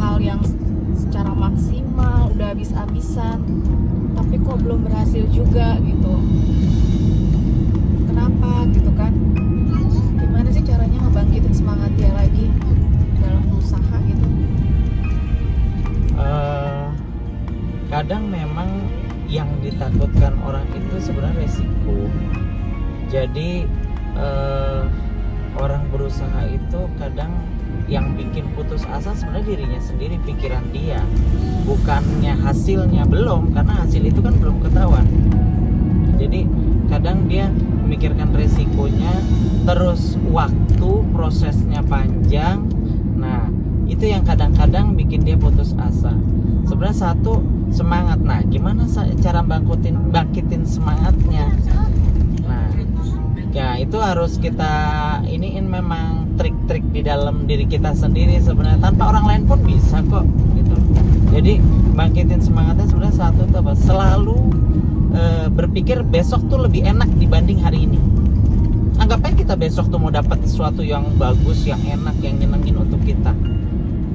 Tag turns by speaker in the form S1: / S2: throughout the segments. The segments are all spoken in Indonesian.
S1: hal yang secara maksimal udah habis-habisan, tapi kok belum berhasil juga gitu. Kenapa gitu kan? Gimana sih caranya ngebangkitin semangat dia lagi dalam usaha gitu?
S2: Kadang memang yang ditakutkan orang itu sebenarnya resiko. Jadi orang berusaha itu kadang yang bikin putus asa sebenarnya dirinya sendiri, pikiran dia, bukannya hasilnya. Belum, karena hasil itu kan belum ketahuan. Jadi kadang dia memikirkan resikonya, terus waktu prosesnya panjang. Nah, itu yang kadang-kadang bikin dia putus asa. Sebenarnya satu, semangat. Nah, gimana cara bangkitin semangatnya? Nah, ya itu harus kita iniin, memang trik-trik di dalam diri kita sendiri sebenarnya. Tanpa orang lain pun bisa kok gitu. Jadi bangkitin semangatnya sebenarnya satu tuh apa? Selalu berpikir besok tuh lebih enak dibanding hari ini. Anggap aja kita besok tuh mau dapat sesuatu yang bagus, yang enak, yang nyenengin untuk kita.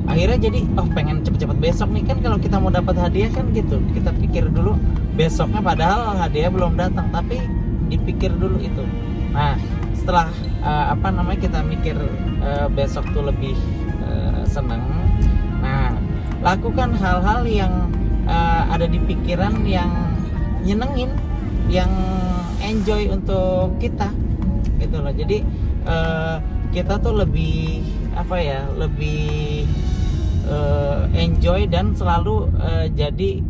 S2: Akhirnya jadi pengen cepet-cepet besok nih kan. Kalau kita mau dapat hadiah kan gitu, kita pikir dulu besoknya, padahal hadiah belum datang, tapi dipikir dulu itu. Nah, setelah kita mikir besok tuh lebih seneng. Nah, lakukan hal-hal yang ada di pikiran yang nyenengin, yang enjoy untuk kita gitu loh. Jadi kita tuh lebih lebih enjoy dan selalu jadi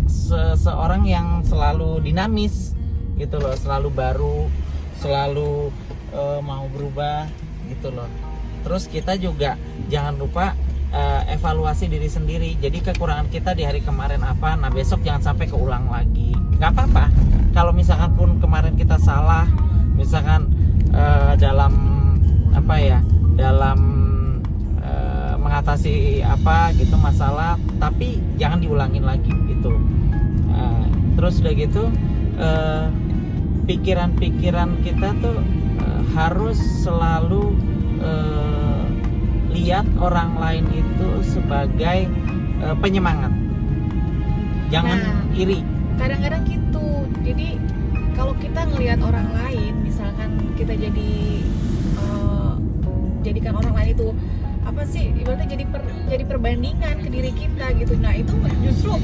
S2: seseorang yang selalu dinamis gitu loh, selalu baru, selalu mau berubah gitu loh. Terus kita juga jangan lupa evaluasi diri sendiri. Jadi kekurangan kita di hari kemarin apa, nah besok jangan sampai keulang lagi. Gak apa-apa kalau misalkan pun kemarin kita salah, misalkan dalam mengatasi gitu masalah, tapi jangan diulangin lagi gitu. Terus udah gitu pikiran-pikiran kita tuh harus selalu lihat orang lain itu sebagai penyemangat, jangan iri.
S1: Kadang-kadang gitu. Jadi kalau kita ngelihat orang lain, misalkan kita jadikan orang lain itu ibaratnya jadi perbandingan ke diri kita gitu. Nah, itu justru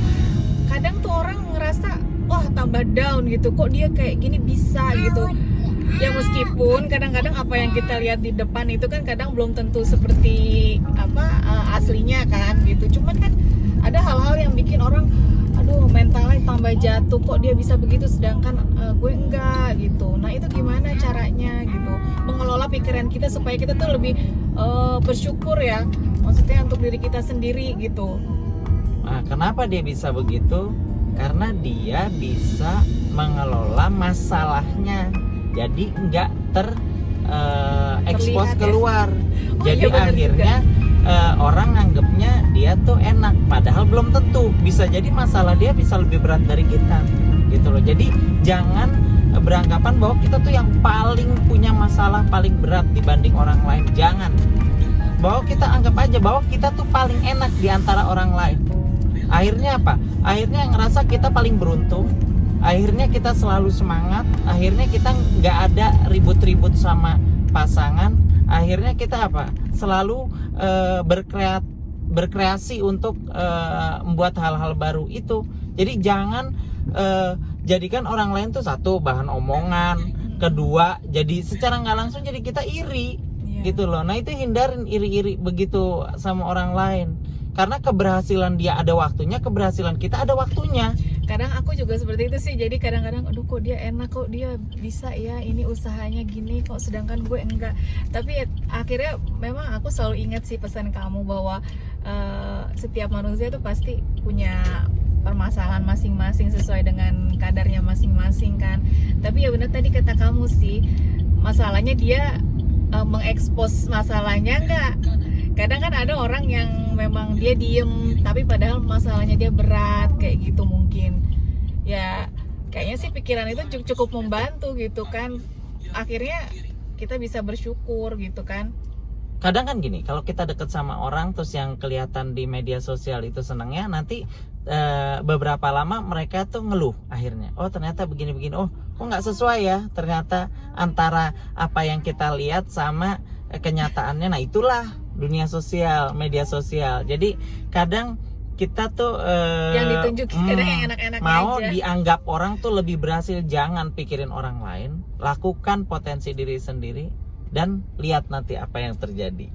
S1: kadang tuh orang ngerasa tambah down gitu, kok dia kayak gini bisa gitu. Ya meskipun kadang-kadang apa yang kita lihat di depan itu kan kadang belum tentu seperti aslinya kan gitu. Cuman kan ada hal-hal yang bikin orang mentalnya tambah jatuh, kok dia bisa begitu sedangkan gue enggak gitu. Nah, itu gimana caranya gitu mengelola pikiran kita supaya kita tuh lebih bersyukur ya, maksudnya untuk diri kita sendiri gitu.
S2: Nah, kenapa dia bisa begitu? Karena dia bisa mengelola masalahnya, jadi nggak terekspos keluar. Jadi
S1: iya,
S2: akhirnya orang nganggepnya dia tuh enak, padahal belum tentu. Bisa jadi masalah dia bisa lebih berat dari kita gitu loh. Jadi jangan beranggapan bahwa kita tuh yang paling punya masalah paling berat dibanding orang lain. Jangan. Bahwa kita anggap aja bahwa kita tuh paling enak di antara orang lain. Akhirnya apa? Akhirnya ngerasa kita paling beruntung. Akhirnya kita selalu semangat. Akhirnya kita nggak ada ribut-ribut sama pasangan. Akhirnya kita selalu berkreasi untuk membuat hal-hal baru itu. Jadi jangan jadikan orang lain tuh satu bahan omongan, kedua jadi secara nggak langsung jadi kita iri gitu loh. Nah, itu hindarin iri-iri begitu sama orang lain. Karena keberhasilan dia ada waktunya, keberhasilan kita ada waktunya.
S1: Kadang aku juga seperti itu sih. Jadi kadang-kadang kok dia enak, kok dia bisa ya ini usahanya gini, kok sedangkan gue enggak. Tapi akhirnya memang aku selalu ingat sih pesan kamu bahwa setiap manusia tuh pasti punya permasalahan masing-masing sesuai dengan kadarnya masing-masing kan. Tapi ya benar tadi kata kamu sih, masalahnya dia mengekspos masalahnya enggak. Kadang kan ada orang yang memang dia diem tapi padahal masalahnya dia berat kayak gitu mungkin. Ya kayaknya sih pikiran itu cukup membantu gitu kan. Akhirnya kita bisa bersyukur gitu kan.
S2: kadang kan gini, kalau kita deket sama orang terus yang kelihatan di media sosial itu senangnya, nanti beberapa lama mereka tuh ngeluh akhirnya, oh ternyata begini-begini, oh kok nggak sesuai ya ternyata antara apa yang kita lihat sama kenyataannya. Nah itulah dunia sosial, media sosial. Jadi kadang kita tuh
S1: yang ditunjukin kadang yang enak-enak
S2: mau
S1: aja.
S2: dianggap orang tuh lebih berhasil. Jangan pikirin orang lain, lakukan potensi diri sendiri dan lihat nanti apa yang terjadi.